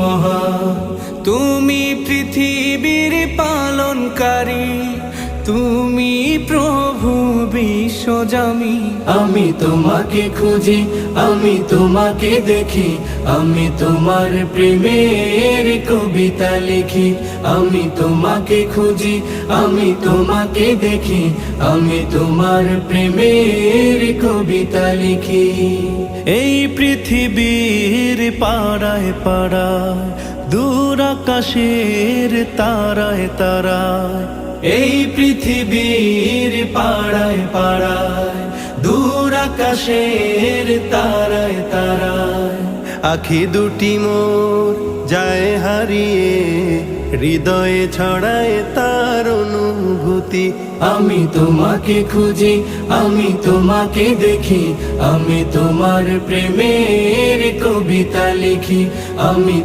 মহান, তুমি পৃথিবীর পালনকারী, তুমি প্রভু বিশ্বজামি। আমি তোমাকে খুঁজি, আমি তোমাকে দেখি, আমি তোমার প্রেমের কবিতা লিখি। আমি তোমাকে খুঁজি, আমি তোমাকে দেখি, আমি তোমার প্রেমের কবিতা লিখি। এই পৃথিবীর পাড়ায় পাড়ায়, দূর আকাশের তারায় তারায়, এই পৃথিবীর পাড়ায় পাড়ায়, দূর আকাশের তারায় তারায়, আখি দুটি মোর যায় হারিয়ে, হৃদয়ে ছড়ায় তার অনুভূতি। আমি তোমাকে খুঁজি, আমি তোমাকে দেখি, আমি তোমার প্রেমের কবিতা লিখি। আমি